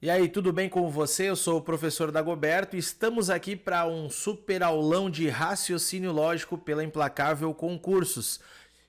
E aí, tudo bem com você? Eu sou o professor Dagoberto e estamos aqui para um super aulão de raciocínio lógico pela Implacável Concursos.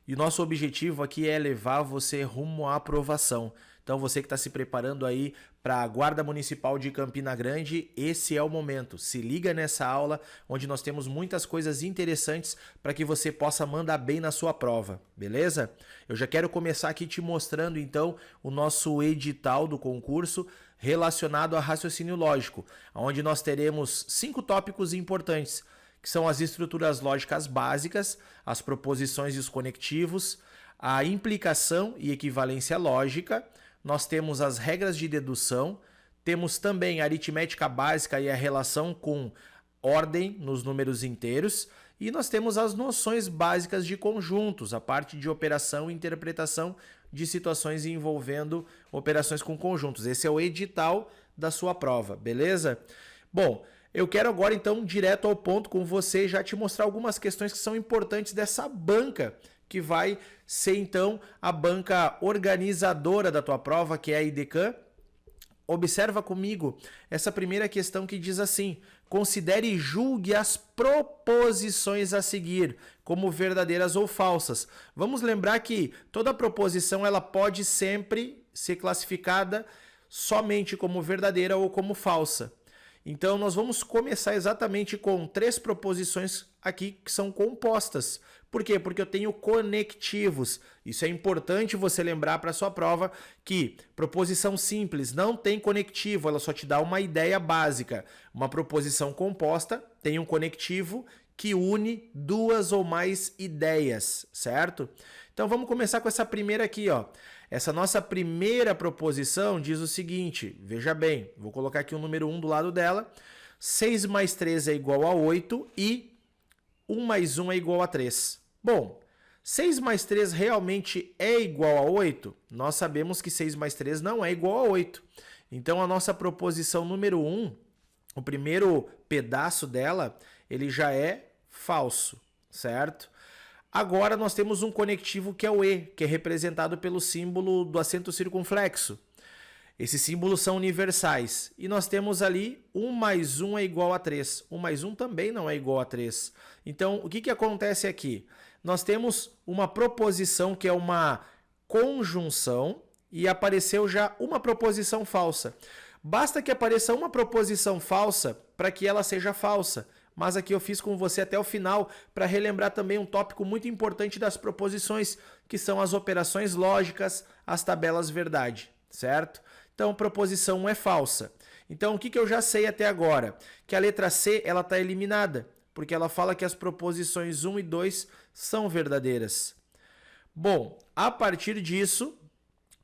E nosso objetivo aqui é levar você rumo à aprovação. Então, você que está se preparando aí para a Guarda Municipal de Campina Grande, esse é o momento. Se liga nessa aula, onde nós temos muitas coisas interessantes para que você possa mandar bem na sua prova, beleza? Eu já quero começar aqui te mostrando, então, o nosso edital do concurso relacionado a raciocínio lógico, onde nós teremos 5 tópicos importantes, que são as estruturas lógicas básicas, as proposições e os conectivos, a implicação e equivalência lógica, nós temos as regras de dedução, temos também a aritmética básica e a relação com ordem nos números inteiros, e nós temos as noções básicas de conjuntos, a parte de operação e interpretação de situações envolvendo operações com conjuntos. Esse é o edital da sua prova, beleza? Bom, eu quero agora então direto ao ponto com você já te mostrar algumas questões que são importantes dessa banca, que vai ser então a banca organizadora da tua prova, que é a IDECAM. Observa comigo essa primeira questão que diz assim: considere e julgue as proposições a seguir como verdadeiras ou falsas. Vamos lembrar que toda proposição ela pode sempre ser classificada somente como verdadeira ou como falsa. Então nós vamos começar exatamente com 3 proposições aqui que são compostas. Por quê? Porque eu tenho conectivos. Isso é importante você lembrar para a sua prova que proposição simples não tem conectivo, ela só te dá uma ideia básica. Uma proposição composta tem um conectivo que une 2 ou mais ideias, certo? Então vamos começar com essa primeira aqui, ó. Essa nossa primeira proposição diz o seguinte, veja bem, vou colocar aqui o número 1 do lado dela. 6 mais 3 é igual a 8 e 1 mais 1 é igual a 3. Bom, 6 mais 3 realmente é igual a 8? Nós sabemos que 6 mais 3 não é igual a 8. Então a nossa proposição número 1, o primeiro pedaço dela, ele já é falso, certo? Agora nós temos um conectivo que é o E, que é representado pelo símbolo do acento circunflexo. Esses símbolos são universais. E nós temos ali 1 mais 1 é igual a 3. 1 mais 1 também não é igual a 3. Então, o que acontece aqui? Nós temos uma proposição que é uma conjunção e apareceu já uma proposição falsa. Basta que apareça uma proposição falsa para que ela seja falsa. Mas aqui eu fiz com você até o final para relembrar também um tópico muito importante das proposições, que são as operações lógicas, as tabelas verdade, certo? Então, proposição 1 é falsa. Então, o que eu já sei até agora? Que a letra C ela está eliminada, porque ela fala que as proposições 1 e 2 são verdadeiras. Bom, a partir disso,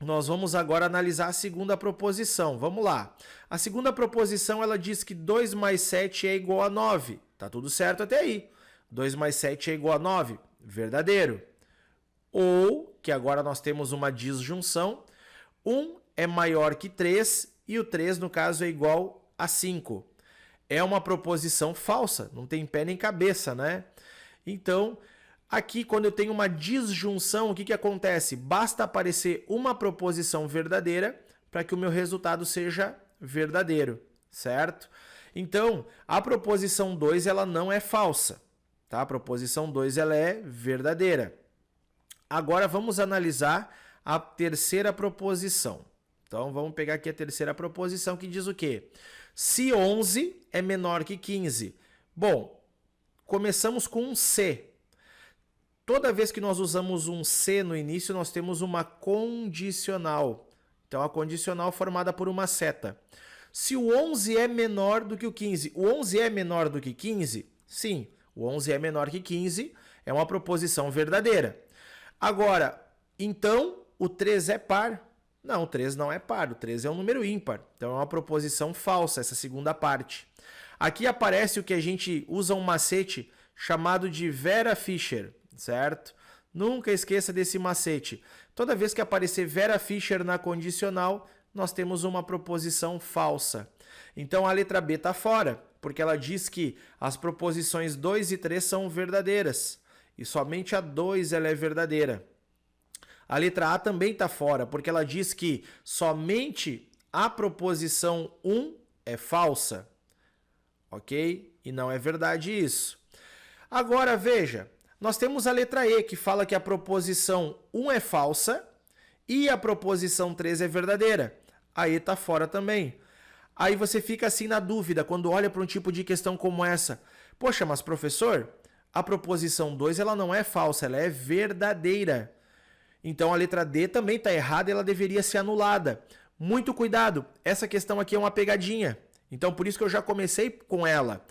nós vamos agora analisar a segunda proposição. Vamos lá. A segunda proposição ela diz que 2 mais 7 é igual a 9. Tá tudo certo até aí. 2 mais 7 é igual a 9. Verdadeiro. Ou, que agora nós temos uma disjunção, 1 é maior que 3 e o 3, no caso, é igual a 5. É uma proposição falsa, não tem pé nem cabeça, né? Então, aqui, quando eu tenho uma disjunção, o que acontece? Basta aparecer uma proposição verdadeira para que o meu resultado seja verdadeiro, certo? Então, a proposição 2 ela não é falsa, tá? A proposição 2 ela é verdadeira. Agora, vamos analisar a terceira proposição. Então, vamos pegar aqui a terceira proposição que diz o quê? Se 11 é menor que 15. Bom, começamos com um C. Toda vez que nós usamos um C no início, nós temos uma condicional. Então, a condicional formada por uma seta. Se o 11 é menor do que o 15, o 11 é menor do que 15? Sim, o 11 é menor que 15, é uma proposição verdadeira. Agora, então, o 3 é par? Não, o 3 não é par, o 3 é um número ímpar. Então, é uma proposição falsa, essa segunda parte. Aqui aparece o que a gente usa um macete chamado de Vera Fischer, certo? Nunca esqueça desse macete. Toda vez que aparecer Vera Fischer na condicional, nós temos uma proposição falsa. Então a letra B está fora, porque ela diz que as proposições 2 e 3 são verdadeiras. E somente a 2 ela é verdadeira. A letra A também está fora, porque ela diz que somente a proposição 1 é falsa. Ok? E não é verdade isso. Agora, veja, nós temos a letra E, que fala que a proposição 1 é falsa e a proposição 3 é verdadeira. A E está fora também. Aí você fica assim na dúvida quando olha para um tipo de questão como essa. Poxa, mas professor, a proposição 2 ela não é falsa, ela é verdadeira. Então a letra D também está errada e ela deveria ser anulada. Muito cuidado, essa questão aqui é uma pegadinha. Então por isso que eu já comecei com ela.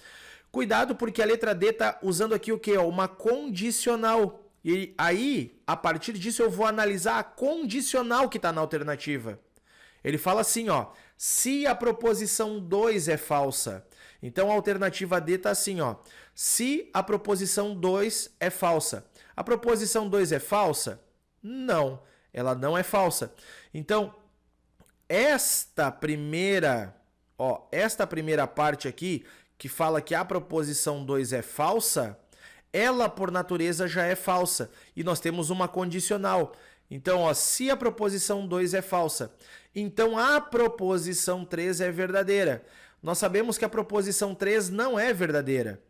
Cuidado porque a letra D está usando aqui o quê? Uma condicional. E aí, a partir disso, eu vou analisar a condicional que está na alternativa. Ele fala assim, ó, se a proposição 2 é falsa. Então a alternativa D está assim, ó, se a proposição 2 é falsa. A proposição 2 é falsa? Não, ela não é falsa. Então, esta primeira parte aqui, que fala que a proposição 2 é falsa, ela por natureza já é falsa. E nós temos uma condicional. Então, ó, se a proposição 2 é falsa, então a proposição 3 é verdadeira. Nós sabemos que a proposição 3 não é verdadeira.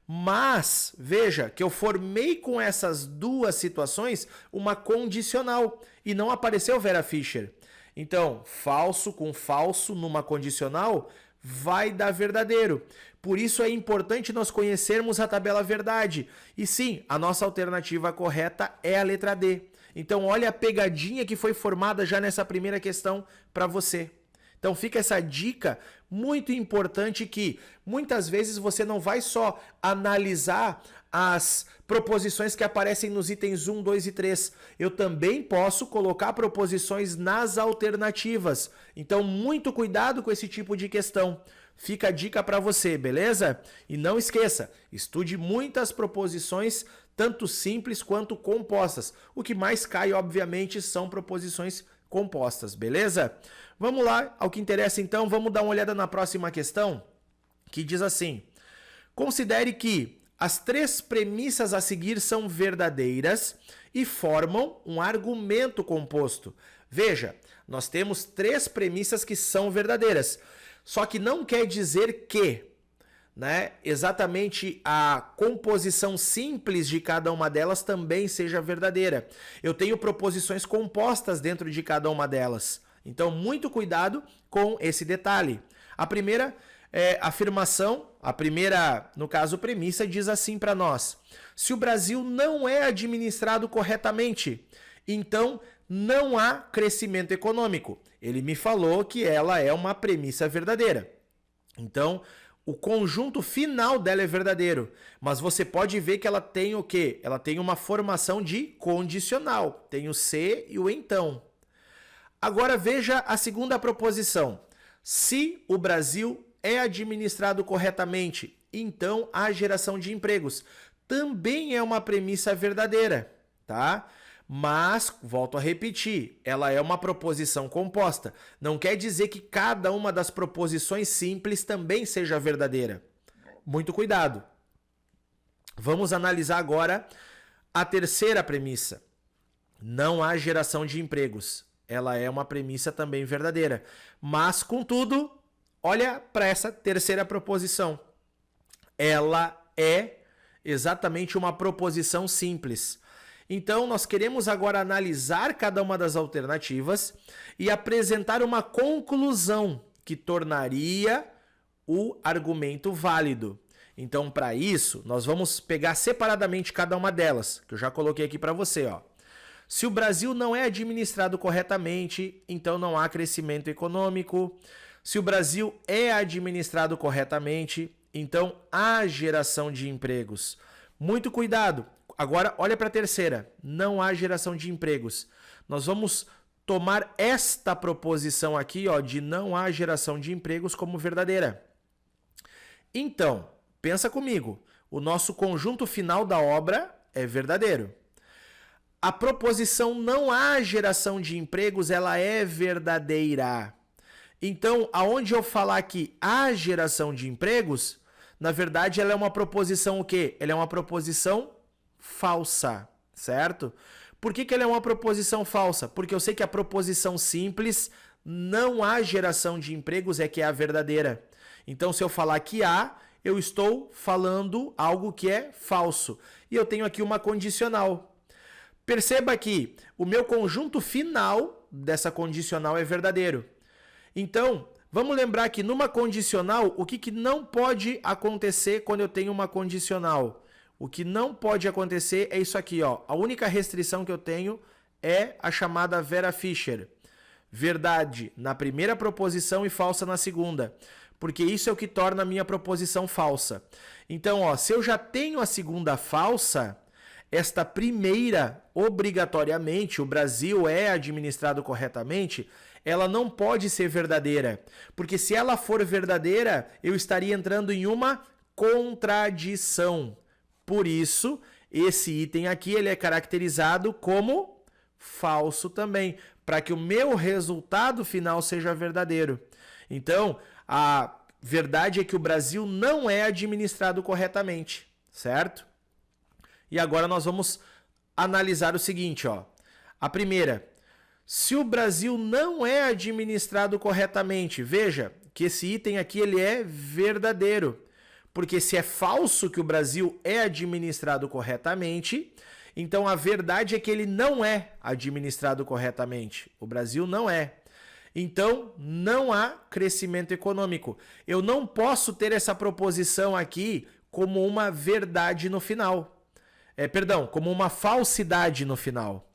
Mas, veja, que eu formei com essas duas situações uma condicional. E não apareceu Vera Fischer. Então, falso com falso numa condicional vai dar verdadeiro. Por isso é importante nós conhecermos a tabela verdade. E sim, a nossa alternativa correta é a letra D. Então, olha a pegadinha que foi formada já nessa primeira questão para você. Então, fica essa dica muito importante que muitas vezes você não vai só analisar as proposições que aparecem nos itens 1, 2 e 3. Eu também posso colocar proposições nas alternativas. Então, muito cuidado com esse tipo de questão. Fica a dica para você, beleza? E não esqueça, estude muitas proposições, tanto simples quanto compostas. O que mais cai, obviamente, são proposições compostas, beleza? Vamos lá, ao que interessa então, vamos dar uma olhada na próxima questão, que diz assim: considere que as 3 premissas a seguir são verdadeiras e formam um argumento composto. Veja, nós temos 3 premissas que são verdadeiras. Só que não quer dizer que, né, exatamente a composição simples de cada uma delas também seja verdadeira. Eu tenho proposições compostas dentro de cada uma delas. Então, muito cuidado com esse detalhe. A primeira afirmação, a primeira, no caso, premissa, diz assim para nós: se o Brasil não é administrado corretamente, então não há crescimento econômico. Ele me falou que ela é uma premissa verdadeira. Então, o conjunto final dela é verdadeiro, mas você pode ver que ela tem o quê? Ela tem uma formação de condicional. Tem o se e o então. Agora veja a segunda proposição. Se o Brasil é administrado corretamente, então há geração de empregos. Também é uma premissa verdadeira, tá? Mas, volto a repetir, ela é uma proposição composta. Não quer dizer que cada uma das proposições simples também seja verdadeira. Muito cuidado. Vamos analisar agora a terceira premissa. Não há geração de empregos. Ela é uma premissa também verdadeira. Mas, contudo, olha para essa terceira proposição. Ela é exatamente uma proposição simples. Então, nós queremos agora analisar cada uma das alternativas e apresentar uma conclusão que tornaria o argumento válido. Então, para isso, nós vamos pegar separadamente cada uma delas, que eu já coloquei aqui para você, ó. Se o Brasil não é administrado corretamente, então não há crescimento econômico. Se o Brasil é administrado corretamente, então há geração de empregos. Muito cuidado. Agora, olha para a terceira. Não há geração de empregos. Nós vamos tomar esta proposição aqui, ó, de não há geração de empregos como verdadeira. Então, pensa comigo. O nosso conjunto final da obra é verdadeiro. A proposição não há geração de empregos, ela é verdadeira. Então, aonde eu falar que há geração de empregos, na verdade, ela é uma proposição o quê? Ela é uma proposição falsa, certo? Por que ela é uma proposição falsa? Porque eu sei que a proposição simples não há geração de empregos é que é a verdadeira. Então, se eu falar que há, eu estou falando algo que é falso. E eu tenho aqui uma condicional. Perceba que o meu conjunto final dessa condicional é verdadeiro. Então, vamos lembrar que numa condicional, o que não pode acontecer quando eu tenho uma condicional? O que não pode acontecer é isso aqui, ó. A única restrição que eu tenho é a chamada Vera Fischer. Verdade na primeira proposição e falsa na segunda. Porque isso é o que torna a minha proposição falsa. Então, ó, se eu já tenho a segunda falsa, esta primeira, obrigatoriamente, o Brasil é administrado corretamente, ela não pode ser verdadeira. Porque se ela for verdadeira, eu estaria entrando em uma contradição. Por isso, esse item aqui ele é caracterizado como falso também, para que o meu resultado final seja verdadeiro. Então, a verdade é que o Brasil não é administrado corretamente, certo? E agora nós vamos analisar o seguinte, ó. A primeira, se o Brasil não é administrado corretamente, veja que esse item aqui ele é verdadeiro. Porque se é falso que o Brasil é administrado corretamente, então a verdade é que ele não é administrado corretamente. O Brasil não é. Então, não há crescimento econômico. Eu não posso ter essa proposição aqui como uma verdade no final. Como uma falsidade no final.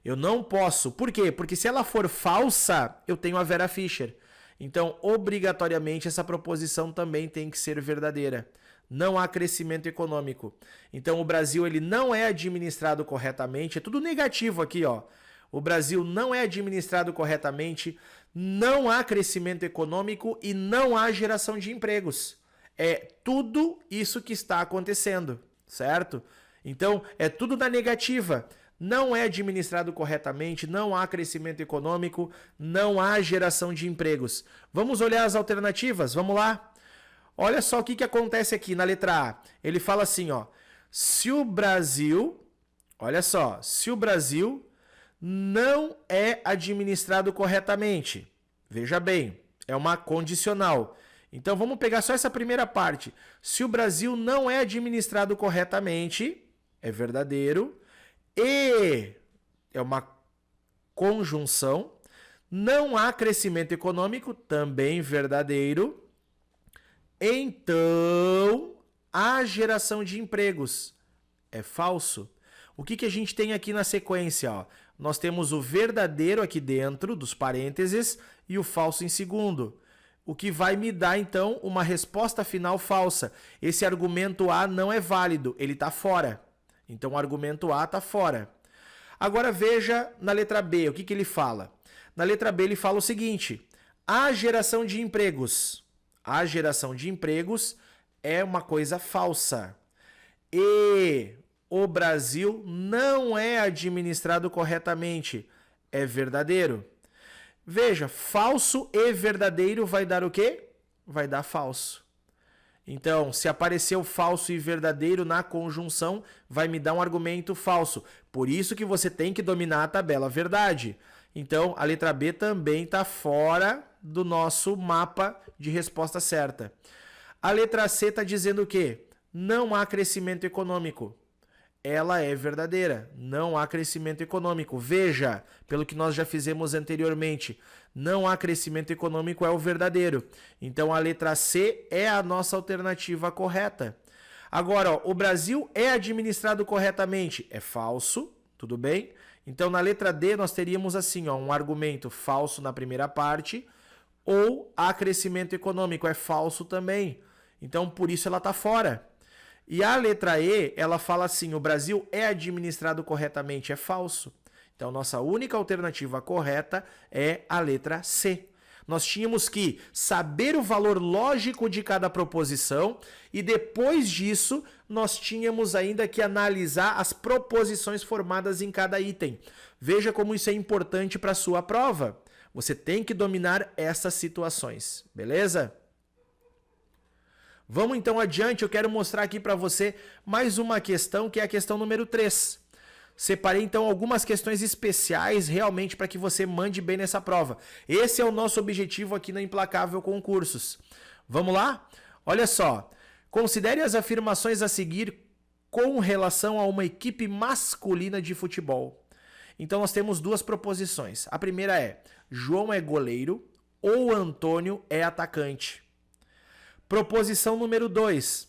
Eu não posso. Por quê? Porque se ela for falsa, eu tenho a Vera Fischer. Então, obrigatoriamente, essa proposição também tem que ser verdadeira. Não há crescimento econômico. Então, o Brasil ele não é administrado corretamente. É tudo negativo aqui, ó. O Brasil não é administrado corretamente, não há crescimento econômico e não há geração de empregos. É tudo isso que está acontecendo, certo? Então, é tudo da negativa. Não é administrado corretamente, não há crescimento econômico, não há geração de empregos. Vamos olhar as alternativas? Vamos lá? Olha só o que acontece aqui na letra A. Ele fala assim, ó. Se o Brasil, olha só, se o Brasil não é administrado corretamente. Veja bem, é uma condicional. Então vamos pegar só essa primeira parte. Se o Brasil não é administrado corretamente, é verdadeiro. E é uma conjunção. Não há crescimento econômico, também verdadeiro. Então, há geração de empregos. É falso. O que a gente tem aqui na sequência? Ó? Nós temos o verdadeiro aqui dentro dos parênteses e o falso em segundo. O que vai me dar, então, uma resposta final falsa. Esse argumento A não é válido, ele está fora. Então, o argumento A está fora. Agora, veja na letra B, o que ele fala? Na letra B, ele fala o seguinte. A geração de empregos. A geração de empregos é uma coisa falsa. E o Brasil não é administrado corretamente. É verdadeiro. Veja, falso e verdadeiro vai dar o quê? Vai dar falso. Então, se apareceu falso e verdadeiro na conjunção, vai me dar um argumento falso. Por isso que você tem que dominar a tabela verdade. Então, a letra B também está fora do nosso mapa de resposta certa. A letra C está dizendo o quê? Não há crescimento econômico. Ela é verdadeira. Não há crescimento econômico. Veja, pelo que nós já fizemos anteriormente, não há crescimento econômico é o verdadeiro. Então, a letra C é a nossa alternativa correta. Agora, ó, o Brasil é administrado corretamente. É falso, tudo bem? Então, na letra D, nós teríamos assim, ó, um argumento falso na primeira parte, ou há crescimento econômico. É falso também. Então, por isso ela está fora. E a letra E, ela fala assim, o Brasil é administrado corretamente. É falso. Então, nossa única alternativa correta é a letra C. Nós tínhamos que saber o valor lógico de cada proposição e depois disso nós tínhamos ainda que analisar as proposições formadas em cada item. Veja como isso é importante para a sua prova. Você tem que dominar essas situações, beleza? Vamos então adiante, eu quero mostrar aqui para você mais uma questão, que é a questão número 3. Separei então algumas questões especiais realmente para que você mande bem nessa prova. Esse é o nosso objetivo aqui na Implacável Concursos. Vamos lá? Olha só. Considere as afirmações a seguir com relação a uma equipe masculina de futebol. Então nós temos duas proposições. A primeira é: João é goleiro ou Antônio é atacante. Proposição número 2.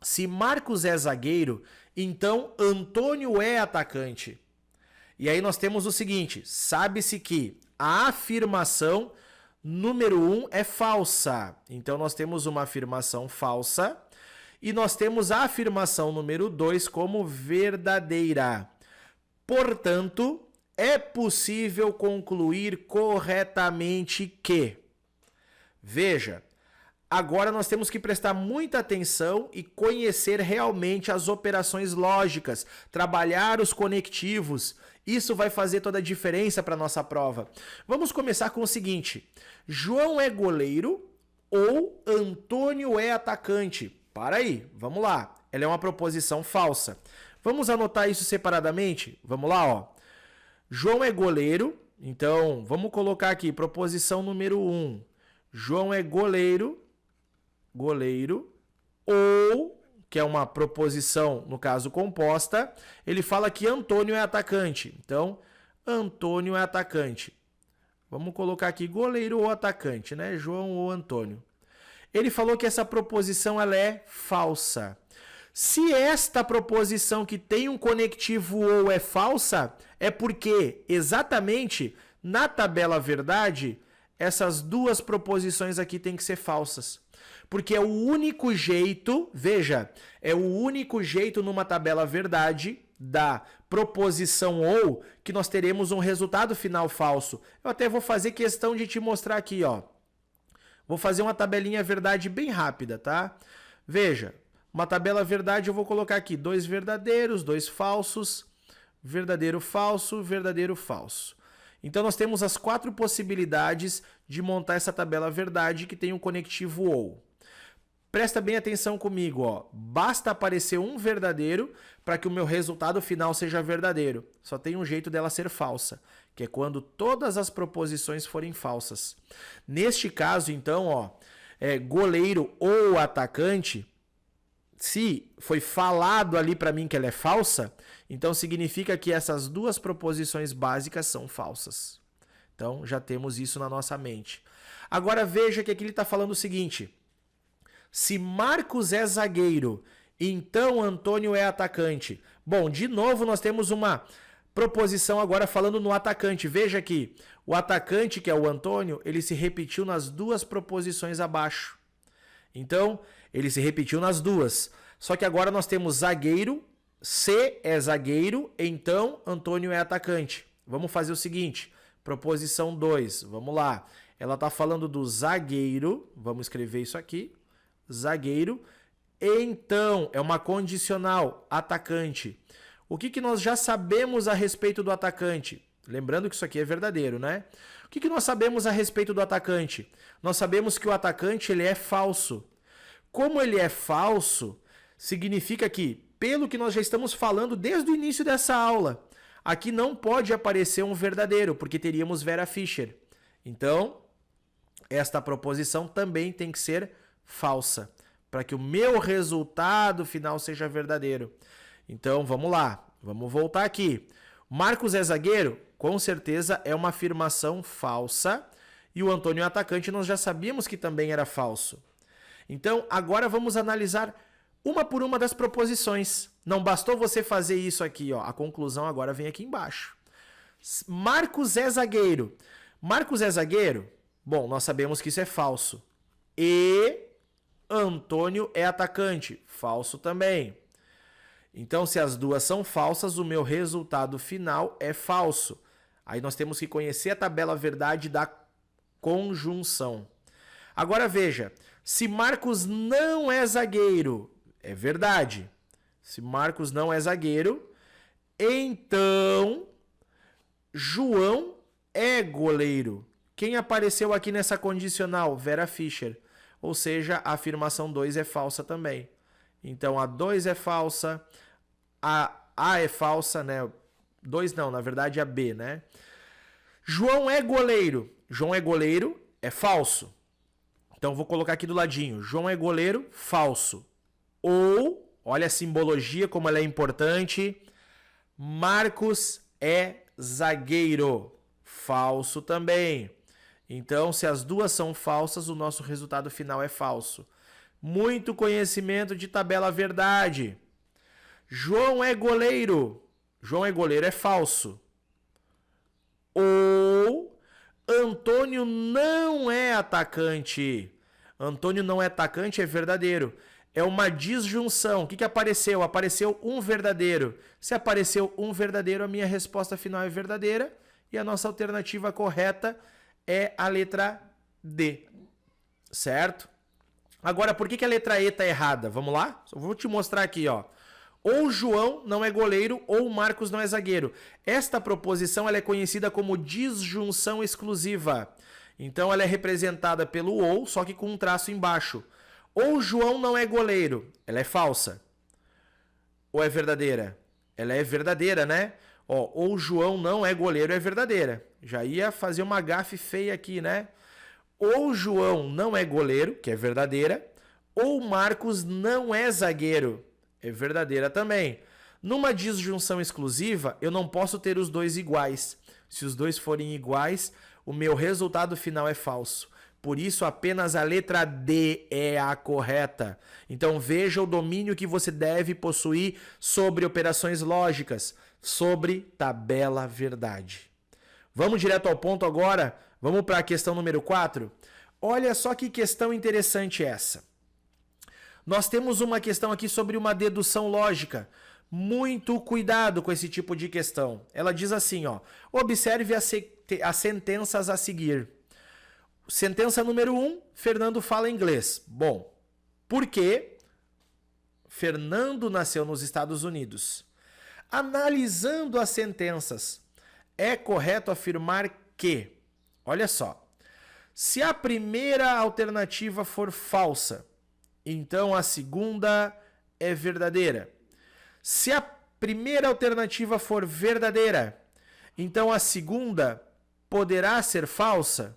Se Marcos é zagueiro, então Antônio é atacante. E aí nós temos o seguinte: sabe-se que a afirmação número 1 é falsa. Então nós temos uma afirmação falsa e nós temos a afirmação número 2 como verdadeira. Portanto, é possível concluir corretamente que... Veja, agora nós temos que prestar muita atenção e conhecer realmente as operações lógicas, trabalhar os conectivos. Isso vai fazer toda a diferença para a nossa prova. Vamos começar com o seguinte: João é goleiro ou Antônio é atacante? Para aí, vamos lá. Ela é uma proposição falsa. Vamos anotar isso separadamente? Vamos lá, ó. João é goleiro, então vamos colocar aqui proposição número 1. João é goleiro, ou, que é uma proposição, no caso, composta, ele fala que Antônio é atacante. Então, Antônio é atacante. Vamos colocar aqui goleiro ou atacante, né? João ou Antônio. Ele falou que essa proposição ela é falsa. Se esta proposição que tem um conectivo ou é falsa, é porque exatamente na tabela verdade, essas duas proposições aqui têm que ser falsas. Porque é o único jeito, veja, é o único jeito numa tabela verdade da proposição ou que nós teremos um resultado final falso. Eu até vou fazer questão de te mostrar aqui, ó. Vou fazer uma tabelinha verdade bem rápida, tá? Veja, uma tabela verdade eu vou colocar aqui 2 verdadeiros, 2 falsos, verdadeiro, falso, verdadeiro, falso. Então nós temos as 4 possibilidades de montar essa tabela verdade que tem um conectivo ou. Presta bem atenção comigo, ó. Basta aparecer um verdadeiro para que o meu resultado final seja verdadeiro. Só tem um jeito dela ser falsa, que é quando todas as proposições forem falsas. Neste caso, então, ó, goleiro ou atacante, se foi falado ali para mim que ela é falsa, então significa que essas duas proposições básicas são falsas. Então já temos isso na nossa mente. Agora veja que aqui ele está falando o seguinte: se Marcos é zagueiro, então Antônio é atacante. Bom, de novo nós temos uma proposição agora falando no atacante. Veja aqui, o atacante, que é o Antônio, ele se repetiu nas duas proposições abaixo. Então, ele se repetiu nas duas. Só que agora nós temos zagueiro, se é zagueiro, então Antônio é atacante. Vamos fazer o seguinte, proposição 2, vamos lá. Ela está falando do zagueiro, vamos escrever isso aqui, zagueiro, então é uma condicional, atacante. O que nós já sabemos a respeito do atacante? Lembrando que isso aqui é verdadeiro, né? O que nós sabemos a respeito do atacante? Nós sabemos que o atacante ele é falso. Como ele é falso, significa que, pelo que nós já estamos falando desde o início dessa aula, aqui não pode aparecer um verdadeiro, porque teríamos Vera Fischer. Então, esta proposição também tem que ser falsa, para que o meu resultado final seja verdadeiro. Então, vamos lá. Vamos voltar aqui. Marcos é zagueiro? Com certeza é uma afirmação falsa. E o Antônio é atacante, nós já sabíamos que também era falso. Então, agora vamos analisar uma por uma das proposições. Não bastou você fazer isso aqui, ó. A conclusão agora vem aqui embaixo. Marcos é zagueiro. Marcos é zagueiro? Bom, nós sabemos que isso é falso. E Antônio é atacante? Falso também. Então, se as duas são falsas, o meu resultado final é falso. Aí nós temos que conhecer a tabela verdade da conjunção. Agora veja, se Marcos não é zagueiro, é verdade. Se Marcos não é zagueiro, então João é goleiro. Quem apareceu aqui nessa condicional? Vera Fischer. Ou seja, a afirmação 2 é falsa também. Então a 2 é falsa, a é falsa, né? 2 não, na verdade a B, né? João é goleiro. João é goleiro, é falso. Então vou colocar aqui do ladinho. João é goleiro, falso. Ou, olha a simbologia como ela é importante. Marcos é zagueiro. Falso também. Então, se as duas são falsas, o nosso resultado final é falso. Muito conhecimento de tabela verdade. João é goleiro. João é goleiro, é falso. Ou Antônio não é atacante. Antônio não é atacante, é verdadeiro. É uma disjunção. O que apareceu? Apareceu um verdadeiro. Se apareceu um verdadeiro, a minha resposta final é verdadeira. E a nossa alternativa correta é a letra D. Certo? Agora, por que a letra E está errada? Vamos lá? Só vou te mostrar aqui, ó. Ou João não é goleiro, ou Marcos não é zagueiro. Esta proposição ela é conhecida como disjunção exclusiva. Então, ela é representada pelo ou, só que com um traço embaixo. Ou João não é goleiro. Ela é falsa. Ou é verdadeira? Ela é verdadeira, né? Ó, ou João não é goleiro é verdadeira. Já ia fazer uma gafe feia aqui, né? Ou João não é goleiro, que é verdadeira. Ou Marcos não é zagueiro. É verdadeira também. Numa disjunção exclusiva, eu não posso ter os dois iguais. Se os dois forem iguais, o meu resultado final é falso. Por isso, apenas a letra D é a correta. Então, veja o domínio que você deve possuir sobre operações lógicas, sobre tabela verdade. Vamos direto ao ponto agora? Vamos para a questão número 4? Olha só que questão interessante essa. Nós temos uma questão aqui sobre uma dedução lógica. Muito cuidado com esse tipo de questão. Ela diz assim, ó, observe as sentenças a seguir. Sentença número 1, Fernando fala inglês. Bom, por quê? Fernando nasceu nos Estados Unidos. Analisando as sentenças, é correto afirmar que, olha só, se a primeira alternativa for falsa, então a segunda é verdadeira. Se a primeira alternativa for verdadeira, então a segunda poderá ser falsa?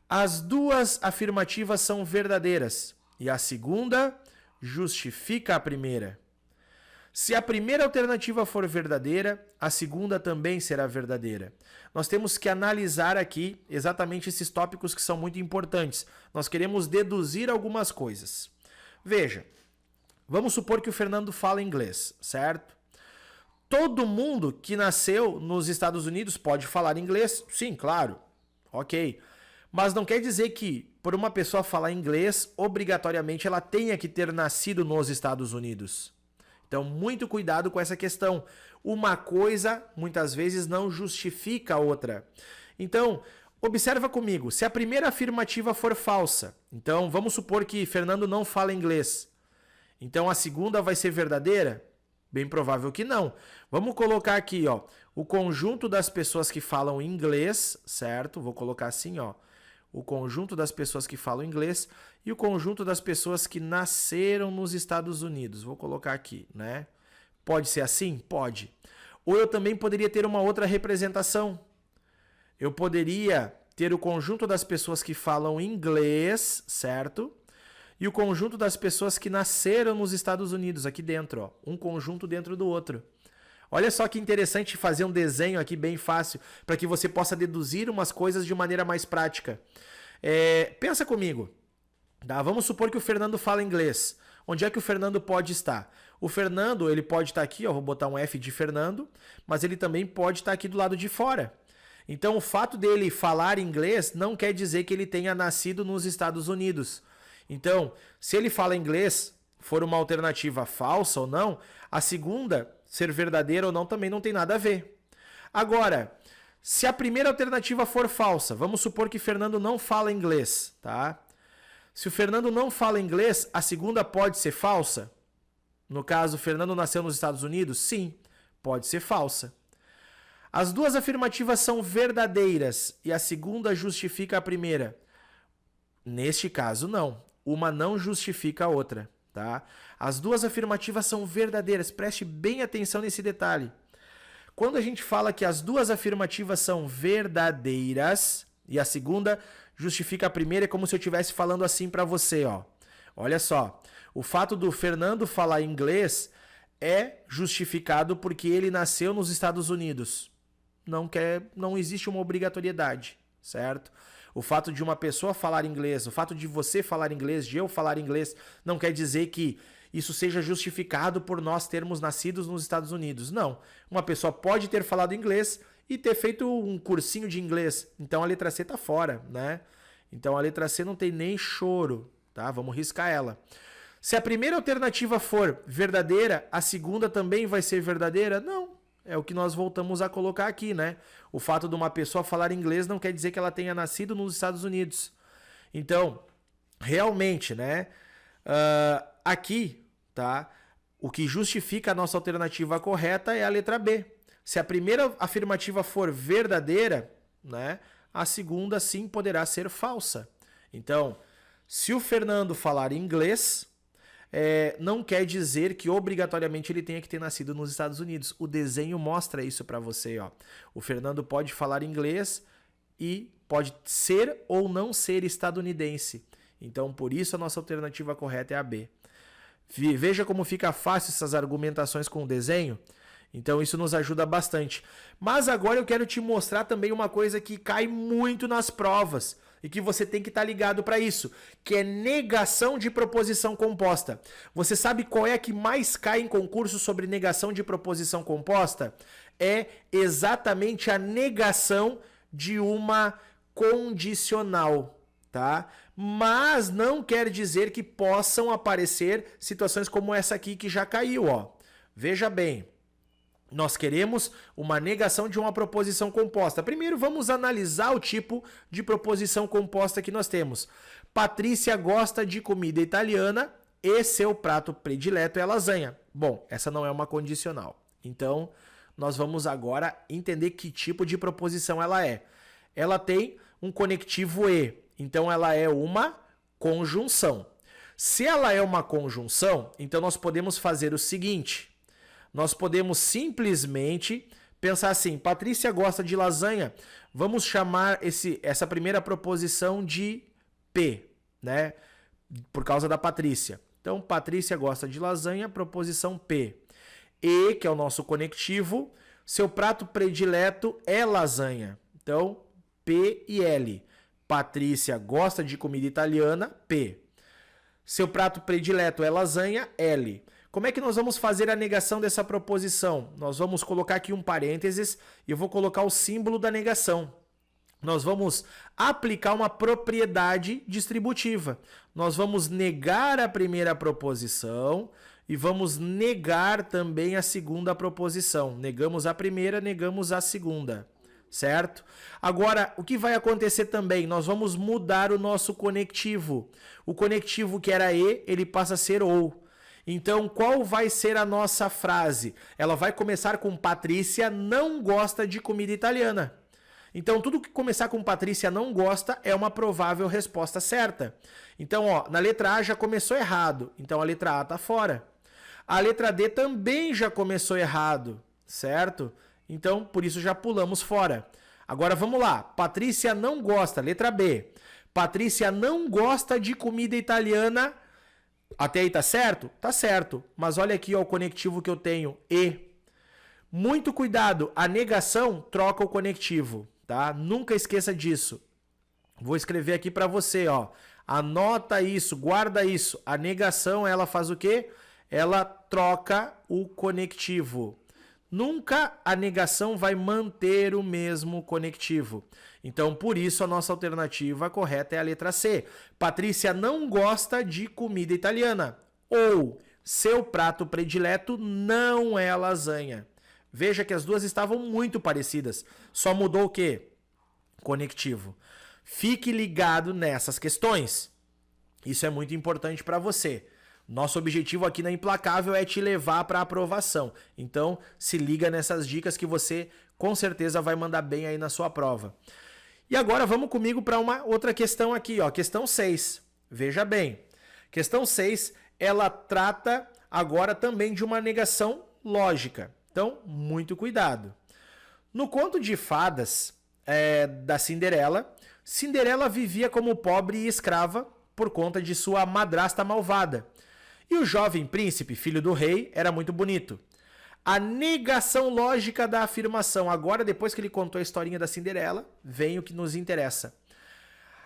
As duas afirmativas são verdadeiras e a segunda justifica a primeira. Se a primeira alternativa for verdadeira, a segunda também será verdadeira. Nós temos que analisar aqui exatamente esses tópicos que são muito importantes. Nós queremos deduzir algumas coisas. Veja, vamos supor que o Fernando fala inglês, certo? Todo mundo que nasceu nos Estados Unidos pode falar inglês? Sim, claro. Ok. Mas não quer dizer que, por uma pessoa falar inglês, obrigatoriamente ela tenha que ter nascido nos Estados Unidos. Então, muito cuidado com essa questão. Uma coisa, muitas vezes, não justifica a outra. Então, observa comigo. Se a primeira afirmativa for falsa, então vamos supor que Fernando não fala inglês. Então, a segunda vai ser verdadeira? Bem provável que não. Vamos colocar aqui, ó, o conjunto das pessoas que falam inglês, certo? Vou colocar assim, ó. O conjunto das pessoas que falam inglês e o conjunto das pessoas que nasceram nos Estados Unidos. Vou colocar aqui, né? Pode ser assim? Pode. Ou eu também poderia ter uma outra representação. Eu poderia ter o conjunto das pessoas que falam inglês, certo? E o conjunto das pessoas que nasceram nos Estados Unidos, aqui dentro, ó. Um conjunto dentro do outro. Olha só que interessante fazer um desenho aqui bem fácil, para que você possa deduzir umas coisas de maneira mais prática. Pensa comigo. Tá? Vamos supor que o Fernando fala inglês. Onde é que o Fernando pode estar? O Fernando, ele pode estar aqui, ó, vou botar um F de Fernando, mas ele também pode estar aqui do lado de fora. Então, o fato dele falar inglês não quer dizer que ele tenha nascido nos Estados Unidos. Então, se ele fala inglês, for uma alternativa falsa ou não, a segunda, ser verdadeira ou não, também não tem nada a ver. Agora, se a primeira alternativa for falsa, vamos supor que Fernando não fala inglês, tá? Se o Fernando não fala inglês, a segunda pode ser falsa? No caso, Fernando nasceu nos Estados Unidos? Sim, pode ser falsa. As duas afirmativas são verdadeiras e a segunda justifica a primeira. Neste caso, não. Uma não justifica a outra. Tá? As duas afirmativas são verdadeiras. Preste bem atenção nesse detalhe. Quando a gente fala que as duas afirmativas são verdadeiras e a segunda justifica a primeira, é como se eu estivesse falando assim para você, ó. Olha só, o fato do Fernando falar inglês é justificado porque ele nasceu nos Estados Unidos. Não existe uma obrigatoriedade, certo? O fato de uma pessoa falar inglês, o fato de você falar inglês, de eu falar inglês, não quer dizer que isso seja justificado por nós termos nascido nos Estados Unidos. Não. Uma pessoa pode ter falado inglês e ter feito um cursinho de inglês. Então a letra C tá fora, né? Então a letra C não tem nem choro, tá? Vamos riscar ela. Se a primeira alternativa for verdadeira, a segunda também vai ser verdadeira? Não. É o que nós voltamos a colocar aqui, né? O fato de uma pessoa falar inglês não quer dizer que ela tenha nascido nos Estados Unidos. Então, realmente, né? Aqui, tá? O que justifica a nossa alternativa correta é a letra B. Se a primeira afirmativa for verdadeira, né? A segunda sim poderá ser falsa. Então, se o Fernando falar inglês, não quer dizer que obrigatoriamente ele tenha que ter nascido nos Estados Unidos. O desenho mostra isso para você, ó. O Fernando pode falar inglês e pode ser ou não ser estadunidense. Então, por isso a nossa alternativa correta é a B. Veja como fica fácil essas argumentações com o desenho. Então isso nos ajuda bastante. Mas agora eu quero te mostrar também uma coisa que cai muito nas provas e que você tem que estar ligado para isso, que é negação de proposição composta. Você sabe qual é a que mais cai em concurso sobre negação de proposição composta? É exatamente a negação de uma condicional, tá? Mas não quer dizer que possam aparecer situações como essa aqui que já caiu, ó. Veja bem. Nós queremos uma negação de uma proposição composta. Primeiro, vamos analisar o tipo de proposição composta que nós temos. Patrícia gosta de comida italiana e seu prato predileto é lasanha. Bom, essa não é uma condicional. Então, nós vamos agora entender que tipo de proposição ela é. Ela tem um conectivo e, então ela é uma conjunção. Se ela é uma conjunção, então nós podemos fazer o seguinte. Nós podemos simplesmente pensar assim, Patrícia gosta de lasanha, vamos chamar essa primeira proposição de P, né? Por causa da Patrícia. Então, Patrícia gosta de lasanha, proposição P. E, que é o nosso conectivo, seu prato predileto é lasanha. Então, P e L. Patrícia gosta de comida italiana, P. Seu prato predileto é lasanha, L. Como é que nós vamos fazer a negação dessa proposição? Nós vamos colocar aqui um parênteses e eu vou colocar o símbolo da negação. Nós vamos aplicar uma propriedade distributiva. Nós vamos negar a primeira proposição e vamos negar também a segunda proposição. Negamos a primeira, negamos a segunda. Certo? Agora, o que vai acontecer também? Nós vamos mudar o nosso conectivo. O conectivo que era E, ele passa a ser OU. Então, qual vai ser a nossa frase? Ela vai começar com Patrícia não gosta de comida italiana. Então, tudo que começar com Patrícia não gosta é uma provável resposta certa. Então, ó, na letra A já começou errado. Então, a letra A está fora. A letra D também já começou errado, certo? Então, por isso já pulamos fora. Agora, vamos lá. Patrícia não gosta, letra B. Patrícia não gosta de comida italiana. Até aí tá certo? Tá certo. Mas olha aqui ó, o conectivo que eu tenho, E. Muito cuidado, a negação troca o conectivo, tá? Nunca esqueça disso. Vou escrever aqui para você, ó. Anota isso, guarda isso. A negação, ela faz o quê? Ela troca o conectivo. Nunca a negação vai manter o mesmo conectivo. Então, por isso, a nossa alternativa correta é a letra C. Patrícia não gosta de comida italiana. Ou, seu prato predileto não é lasanha. Veja que as duas estavam muito parecidas. Só mudou o quê? Conectivo. Fique ligado nessas questões. Isso é muito importante para você. Nosso objetivo aqui na Implacável é te levar para a aprovação. Então, se liga nessas dicas que você com certeza vai mandar bem aí na sua prova. E agora vamos comigo para uma outra questão aqui, ó, questão 6. Veja bem, questão 6, ela trata agora também de uma negação lógica. Então, muito cuidado. No conto de fadas da Cinderela, Cinderela vivia como pobre e escrava por conta de sua madrasta malvada. E o jovem príncipe, filho do rei, era muito bonito. A negação lógica da afirmação. Agora, depois que ele contou a historinha da Cinderela, vem o que nos interessa.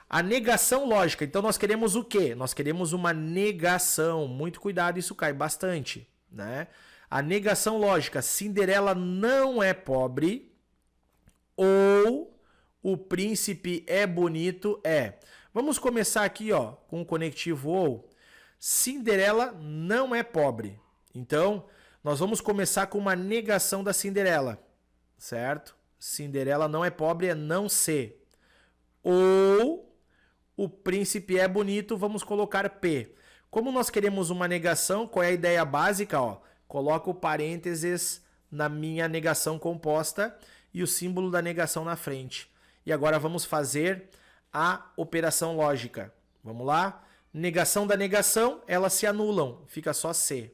A negação lógica. Então, nós queremos o quê? Nós queremos uma negação. Muito cuidado, isso cai bastante, né? A negação lógica. Cinderela não é pobre ou o príncipe é bonito é. Vamos começar aqui, ó, com o conectivo ou. Cinderela não é pobre. Então, nós vamos começar com uma negação da Cinderela, certo? Cinderela não é pobre, é não ser. Ou o príncipe é bonito, vamos colocar P. Como nós queremos uma negação, qual é a ideia básica? Ó? Coloco o parênteses na minha negação composta e o símbolo da negação na frente. E agora vamos fazer a operação lógica. Vamos lá? Negação da negação, elas se anulam, fica só C.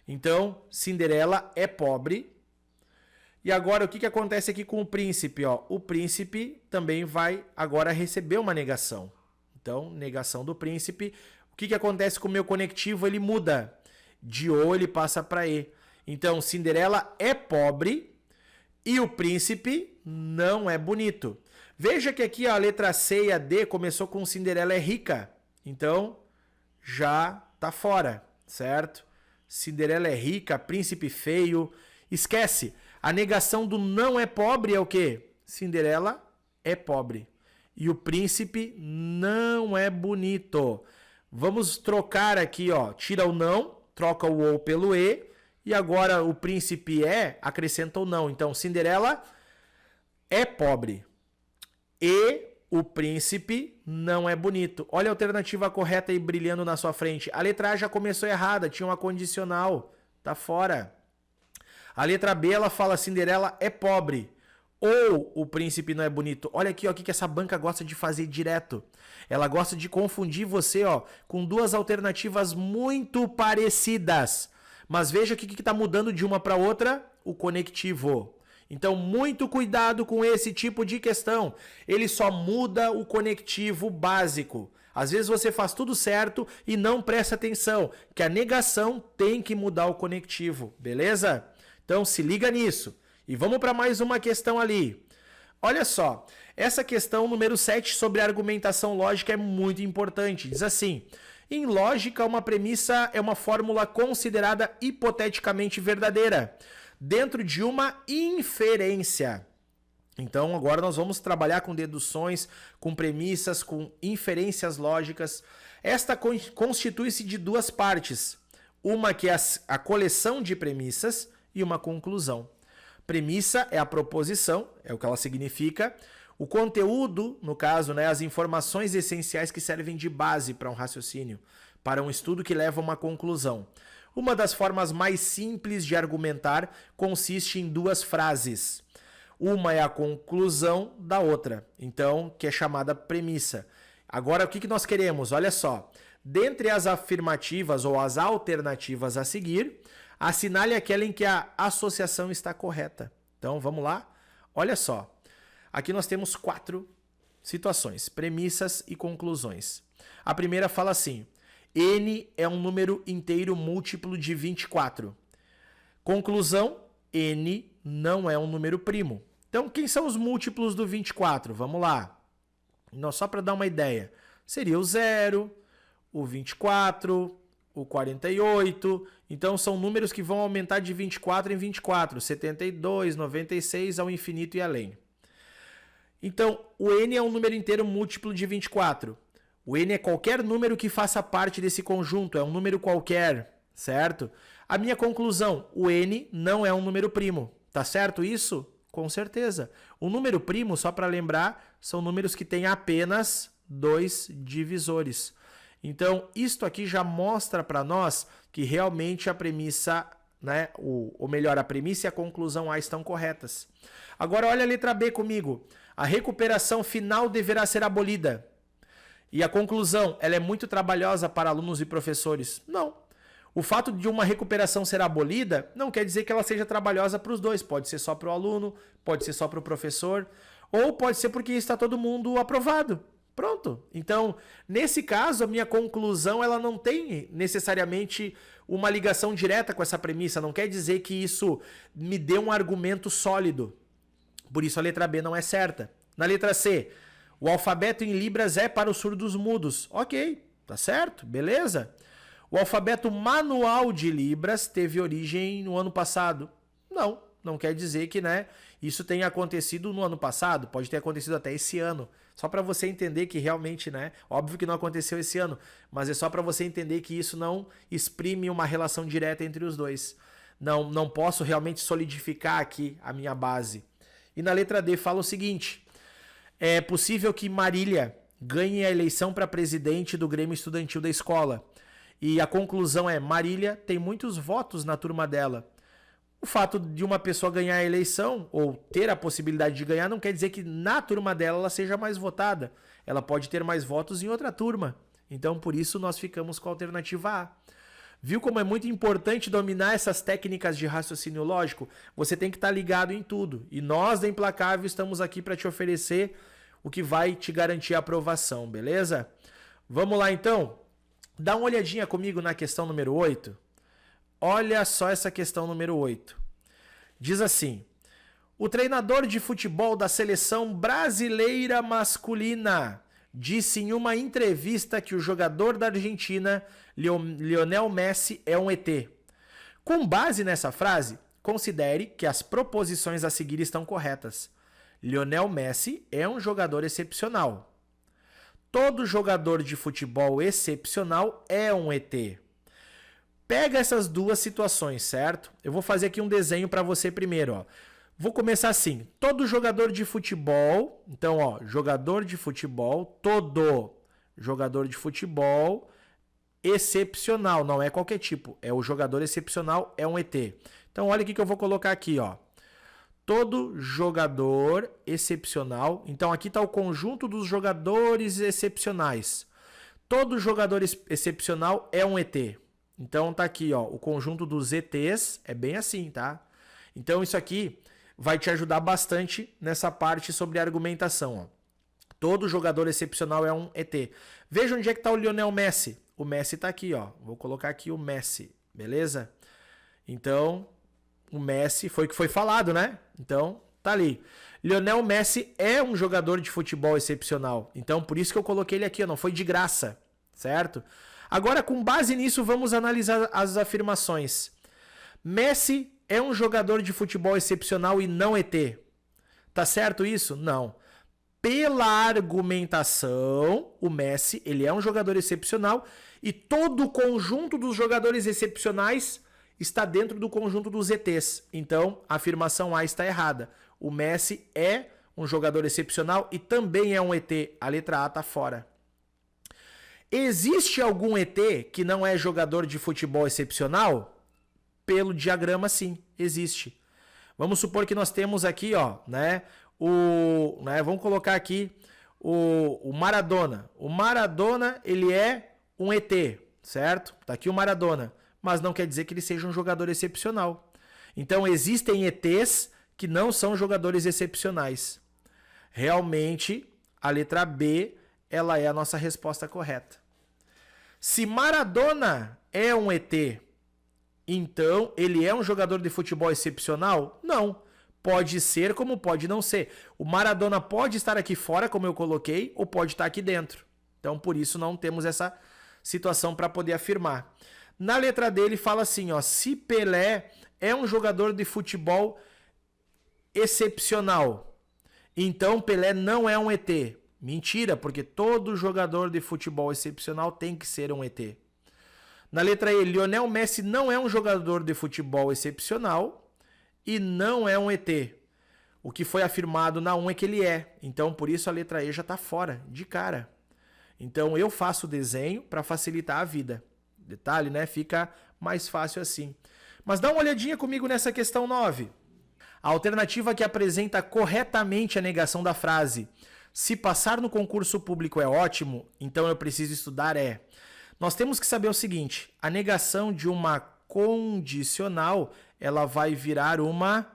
Então, Cinderela é pobre. E agora, o que acontece aqui com o príncipe? Ó? O príncipe também vai agora receber uma negação. Então, negação do príncipe. O que acontece com o meu conectivo? Ele muda. De O ele passa para E. Então, Cinderela é pobre e o príncipe não é bonito. Veja que aqui ó, a letra C e a D começou com Cinderela é rica. Então, já tá fora, certo? Cinderela é rica, príncipe feio. Esquece, a negação do não é pobre é o quê? Cinderela é pobre. E o príncipe não é bonito. Vamos trocar aqui, ó. Tira o não, troca o ou pelo e. E agora o príncipe acrescenta o não. Então, Cinderela é pobre. E o príncipe não é bonito. Olha a alternativa correta aí brilhando na sua frente. A letra A já começou errada, tinha uma condicional. Tá fora. A letra B, ela fala Cinderela é pobre. Ou o príncipe não é bonito. Olha aqui, ó, o que essa banca gosta de fazer direto. Ela gosta de confundir você, ó, com duas alternativas muito parecidas. Mas veja o que está mudando de uma para outra, o conectivo. Então, muito cuidado com esse tipo de questão. Ele só muda o conectivo básico. Às vezes você faz tudo certo e não presta atenção, que a negação tem que mudar o conectivo, beleza? Então, se liga nisso. E vamos para mais uma questão ali. Olha só, essa questão número 7 sobre argumentação lógica é muito importante. Diz assim: em lógica, uma premissa é uma fórmula considerada hipoteticamente verdadeira dentro de uma inferência. Então, agora nós vamos trabalhar com deduções, com premissas, com inferências lógicas. Esta constitui-se de duas partes. Uma que é a coleção de premissas e uma conclusão. Premissa é a proposição, é o que ela significa. O conteúdo, no caso, né, as informações essenciais que servem de base para um raciocínio, para um estudo que leva a uma conclusão. Uma das formas mais simples de argumentar consiste em duas frases. Uma é a conclusão da outra, então, que é chamada premissa. Agora, o que nós queremos? Olha só. Dentre as afirmativas ou as alternativas a seguir, assinale aquela em que a associação está correta. Então, vamos lá? Olha só. Aqui nós temos 4 situações, premissas e conclusões. A primeira fala assim: N é um número inteiro múltiplo de 24. Conclusão: N não é um número primo. Então, quem são os múltiplos do 24? Vamos lá. Só para dar uma ideia. Seria o 0, o 24, o 48. Então, são números que vão aumentar de 24 em 24. 72, 96, ao infinito e além. Então, o N é um número inteiro múltiplo de 24. O N é qualquer número que faça parte desse conjunto, é um número qualquer, certo? A minha conclusão, o N não é um número primo, tá certo isso? Com certeza. O número primo, só para lembrar, são números que têm apenas 2 divisores. Então, isto aqui já mostra para nós que realmente a premissa, né, ou melhor, a premissa e a conclusão A estão corretas. Agora, olha a letra B comigo. A recuperação final deverá ser abolida. E a conclusão, ela é muito trabalhosa para alunos e professores? Não. O fato de uma recuperação ser abolida não quer dizer que ela seja trabalhosa para os dois. Pode ser só para o aluno, pode ser só para o professor, ou pode ser porque está todo mundo aprovado. Pronto. Então, nesse caso, a minha conclusão ela não tem necessariamente uma ligação direta com essa premissa. Não quer dizer que isso me dê um argumento sólido. Por isso a letra B não é certa. Na letra C, o alfabeto em Libras é para os surdos mudos. Ok, tá certo, beleza. O alfabeto manual de Libras teve origem no ano passado. Não quer dizer que, né, isso tenha acontecido no ano passado. Pode ter acontecido até esse ano. Só para você entender que realmente, né, óbvio que não aconteceu esse ano, mas é só para você entender que isso não exprime uma relação direta entre os dois. Não posso realmente solidificar aqui a minha base. E na letra D fala o seguinte: é possível que Marília ganhe a eleição para presidente do Grêmio Estudantil da escola. E a conclusão é: Marília tem muitos votos na turma dela. O fato de uma pessoa ganhar a eleição, ou ter a possibilidade de ganhar, não quer dizer que na turma dela ela seja mais votada. Ela pode ter mais votos em outra turma. Então, por isso, nós ficamos com a alternativa A. Viu como é muito importante dominar essas técnicas de raciocínio lógico? Você tem que estar ligado em tudo. E nós, da Implacável, estamos aqui para te oferecer o que vai te garantir a aprovação, beleza? Vamos lá, então? Dá uma olhadinha comigo na questão número 8. Olha só essa questão número 8. Diz assim: o treinador de futebol da seleção brasileira masculina disse em uma entrevista que o jogador da Argentina, Lionel Messi, é um ET. Com base nessa frase, considere que as proposições a seguir estão corretas. Lionel Messi é um jogador excepcional. Todo jogador de futebol excepcional é um ET. Pega essas duas situações, certo? Eu vou fazer aqui um desenho para você primeiro, ó. Vou começar assim. Todo jogador de futebol, então, ó, jogador de futebol, todo jogador de futebol excepcional, não é qualquer tipo, é o jogador excepcional, é um ET. Então, olha o que eu vou colocar aqui, ó. Todo jogador excepcional, então aqui está o conjunto dos jogadores excepcionais. Todo jogador excepcional é um ET. Então tá aqui, ó, o conjunto dos ETs é bem assim, tá? Então isso aqui vai te ajudar bastante nessa parte sobre a argumentação, ó. Todo jogador excepcional é um ET. Veja onde é que tá o Lionel Messi. O Messi tá aqui, ó. Vou colocar aqui o Messi, beleza? Então, o Messi foi o que foi falado, né? Então, tá ali. Lionel Messi é um jogador de futebol excepcional. Então, por isso que eu coloquei ele aqui, ó, não foi de graça, certo? Agora, com base nisso, vamos analisar as afirmações. Messi é um jogador de futebol excepcional e não ET. Tá certo isso? Não. Pela argumentação, o Messi, ele é um jogador excepcional e todo o conjunto dos jogadores excepcionais está dentro do conjunto dos ETs. Então, a afirmação A está errada. O Messi é um jogador excepcional e também é um ET. A letra A está fora. Existe algum ET que não é jogador de futebol excepcional? Pelo diagrama, sim, existe. Vamos supor que nós temos aqui, ó, vamos colocar aqui o Maradona. O Maradona, ele é um ET, certo? Tá aqui o Maradona, mas não quer dizer que ele seja um jogador excepcional. Então, existem ETs que não são jogadores excepcionais. Realmente, a letra B, ela é a nossa resposta correta. Se Maradona é um ET, então ele é um jogador de futebol excepcional? Não. Pode ser como pode não ser. O Maradona pode estar aqui fora, como eu coloquei, ou pode estar aqui dentro. Então, por isso, não temos essa situação para poder afirmar. Na letra D, ele fala assim, ó, se Pelé é um jogador de futebol excepcional, então Pelé não é um ET. Mentira, porque todo jogador de futebol excepcional tem que ser um ET. Na letra E, Lionel Messi não é um jogador de futebol excepcional e não é um ET. O que foi afirmado na 1 é que ele é. Então, por isso, a letra E já está fora, de cara. Então, eu faço o desenho para facilitar a vida. Detalhe, né? Fica mais fácil assim. Mas dá uma olhadinha comigo nessa questão 9. A alternativa que apresenta corretamente a negação da frase "se passar no concurso público é ótimo, então eu preciso estudar" é: Nós temos que saber o seguinte, a negação de uma condicional, ela vai virar uma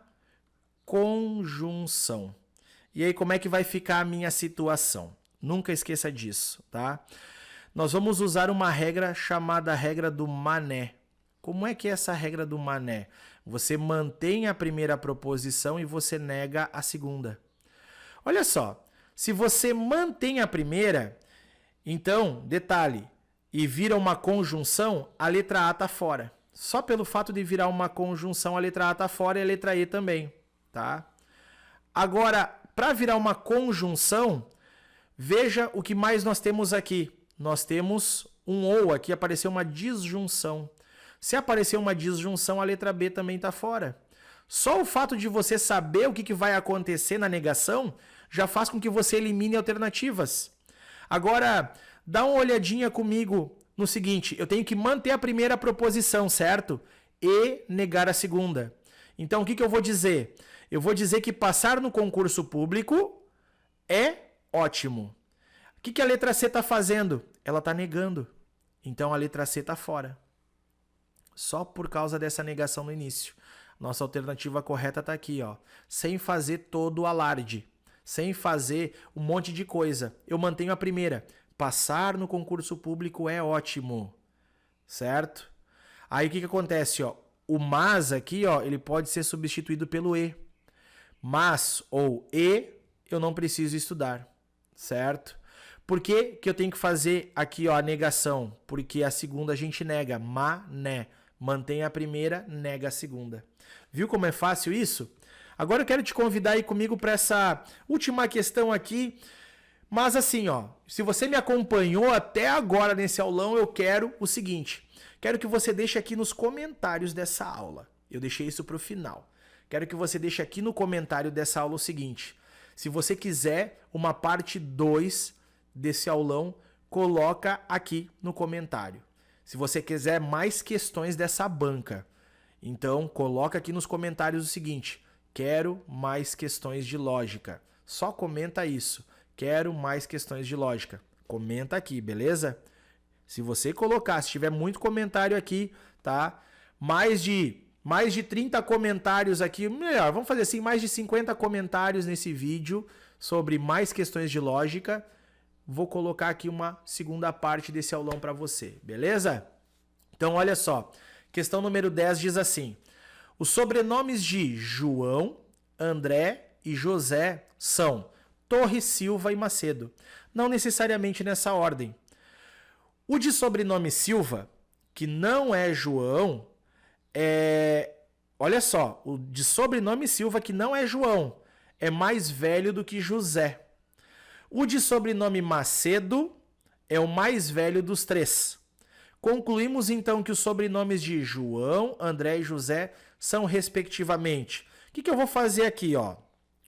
conjunção. E aí, como é que vai ficar a minha situação? Nunca esqueça disso, tá? Nós vamos usar uma regra chamada regra do mané. Como é que é essa regra do mané? Você mantém a primeira proposição e você nega a segunda. Olha só, se você mantém a primeira, então, detalhe, e vira uma conjunção, a letra A está fora. Só pelo fato de virar uma conjunção, a letra A está fora e a letra E também, tá? Agora, para virar uma conjunção, veja o que mais nós temos aqui. Nós temos um ou, aqui apareceu uma disjunção. Se aparecer uma disjunção, a letra B também está fora. Só o fato de você saber o que vai acontecer na negação já faz com que você elimine alternativas. Agora, dá uma olhadinha comigo no seguinte, eu tenho que manter a primeira proposição, certo? E negar a segunda. Então, o que eu vou dizer? Eu vou dizer que passar no concurso público é ótimo. O que a letra C está fazendo? Ela está negando. Então, a letra C está fora. Só por causa dessa negação no início. Nossa alternativa correta está aqui, ó. Sem fazer todo o alarde. Sem fazer um monte de coisa. Eu mantenho a primeira. Passar no concurso público é ótimo. Certo? Aí o que acontece, ó? O mas aqui, ó, ele pode ser substituído pelo e. Mas ou e, eu não preciso estudar. Certo? Por que eu tenho que fazer aqui, ó, a negação? Porque a segunda a gente nega. Mané. Mantém a primeira, nega a segunda. Viu como é fácil isso? Agora eu quero te convidar aí comigo para essa última questão aqui. Mas assim, ó, se você me acompanhou até agora nesse aulão, eu quero o seguinte. Quero que você deixe aqui nos comentários dessa aula. Eu deixei isso para o final. Quero que você deixe aqui no comentário dessa aula o seguinte. Se você quiser uma parte 2 desse aulão, coloca aqui no comentário. Se você quiser mais questões dessa banca, então coloca aqui nos comentários o seguinte, quero mais questões de lógica. Só comenta isso, quero mais questões de lógica. Comenta aqui, beleza? Se você colocar, se tiver muito comentário aqui, tá? Mais de 30 comentários aqui, melhor, vamos fazer assim, mais de 50 comentários nesse vídeo sobre mais questões de lógica. Vou colocar aqui uma segunda parte desse aulão para você, beleza? Então, olha só. Questão número 10 diz assim. Os sobrenomes de João, André e José são Torres, Silva e Macedo. Não necessariamente nessa ordem. O de sobrenome Silva, que não é João, olha só. O de sobrenome Silva, que não é João, é mais velho do que José. O de sobrenome Macedo é o mais velho dos três. Concluímos então que os sobrenomes de João, André e José são respectivamente. O que eu vou fazer aqui, ó?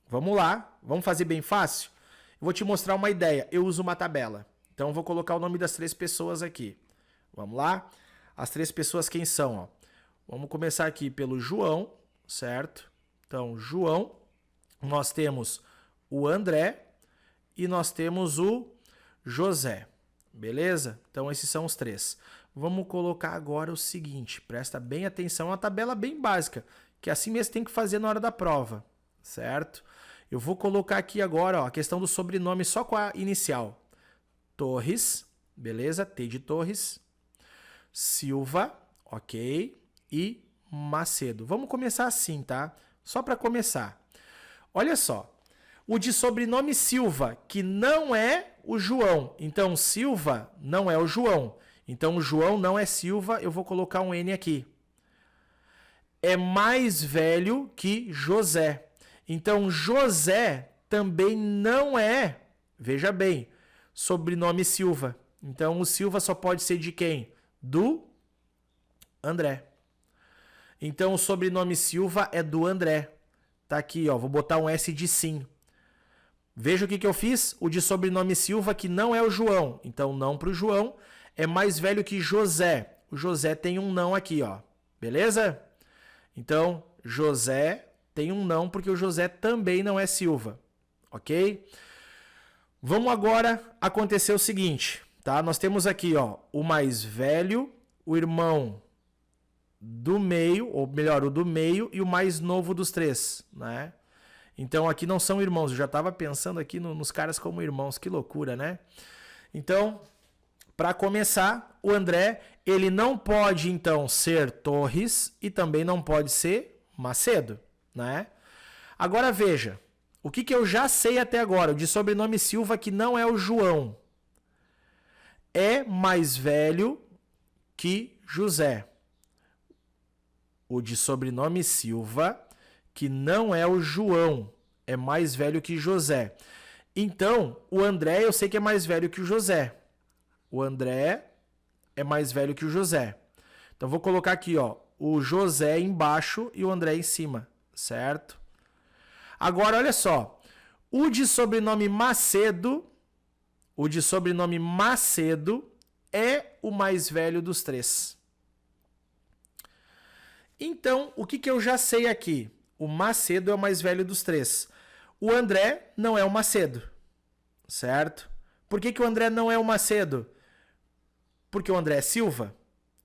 Vamos lá, vamos fazer bem fácil? Eu vou te mostrar uma ideia. Eu uso uma tabela. Então eu vou colocar o nome das 3 pessoas aqui. Vamos lá? As 3 pessoas quem são, ó? Vamos começar aqui pelo João, certo? Então, João, nós temos o André e nós temos o José, beleza? Então esses são os 3. Vamos colocar agora o seguinte, presta bem atenção, uma tabela bem básica, que assim mesmo tem que fazer na hora da prova, certo? Eu vou colocar aqui agora, ó, a questão do sobrenome só com a inicial. Torres, beleza? T de Torres. Silva, ok? E Macedo. Vamos começar assim, tá? Só para começar. Olha só. O de sobrenome Silva, que não é o João. Então, Silva não é o João. Então, o João não é Silva, eu vou colocar um N aqui. É mais velho que José. Então, José também não é, veja bem, sobrenome Silva. Então, o Silva só pode ser de quem? Do André. Então, o sobrenome Silva é do André. Tá aqui, ó, vou botar um S de sim. Veja o que eu fiz. O de sobrenome Silva, que não é o João. Então, não para o João. É mais velho que José. O José tem um não aqui, ó. Beleza? Então, José tem um não, porque o José também não é Silva. Ok? Vamos agora acontecer o seguinte. tá? Nós temos aqui, ó, o mais velho, o irmão do meio, ou melhor, o do meio e o mais novo dos três, né? Então aqui não são irmãos, eu já estava pensando aqui nos caras como irmãos, que loucura, né? Então, para começar, o André, ele não pode então ser Torres e também não pode ser Macedo, né? Agora veja, o que eu já sei até agora, o de sobrenome Silva, que não é o João, é mais velho que José. O de sobrenome Silva, que não é o João, é mais velho que José. Então, o André eu sei que é mais velho que o José. O André é mais velho que o José. Então, vou colocar aqui, ó, o José embaixo e o André em cima, certo? Agora, olha só. O de sobrenome Macedo é o mais velho dos três. Então, o que eu já sei aqui? O Macedo é o mais velho dos três. O André não é o Macedo, certo? Por que o André não é o Macedo? Porque o André é Silva.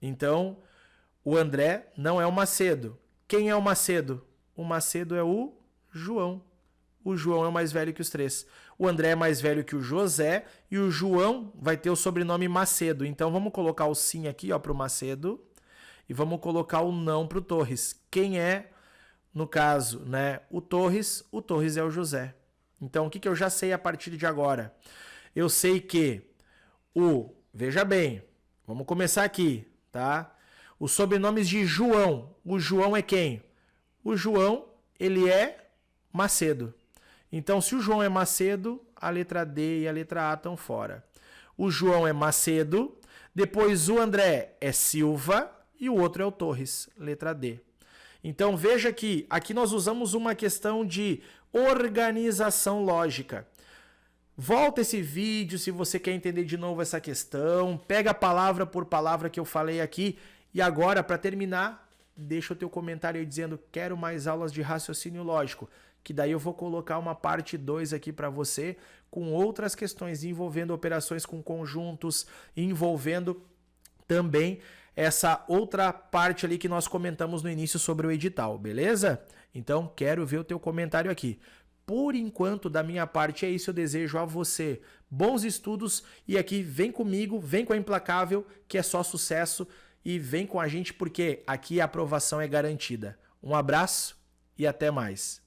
Então, o André não é o Macedo. Quem é o Macedo? O Macedo é o João. O João é o mais velho que os três. O André é mais velho que o José e o João vai ter o sobrenome Macedo. Então, vamos colocar o sim aqui para o Macedo e vamos colocar o não para o Torres. Quem é, no caso, né, o Torres é o José. Então, o que eu já sei a partir de agora? Eu sei que veja bem, vamos começar aqui, tá? Os sobrenomes de João. O João é quem? O João, ele é Macedo. Então, se o João é Macedo, a letra D e a letra A estão fora. O João é Macedo, depois o André é Silva e o outro é o Torres, letra D. Então, veja que aqui nós usamos uma questão de organização lógica. Volta esse vídeo se você quer entender de novo essa questão, pega palavra por palavra que eu falei aqui e agora, para terminar, deixa o teu comentário aí dizendo quero mais aulas de raciocínio lógico, que daí eu vou colocar uma parte 2 aqui para você com outras questões envolvendo operações com conjuntos, envolvendo também essa outra parte ali que nós comentamos no início sobre o edital, beleza? Então, quero ver o teu comentário aqui. Por enquanto, da minha parte é isso, eu desejo a você bons estudos e aqui vem comigo, vem com a Implacável, que é só sucesso e vem com a gente porque aqui a aprovação é garantida. Um abraço e até mais.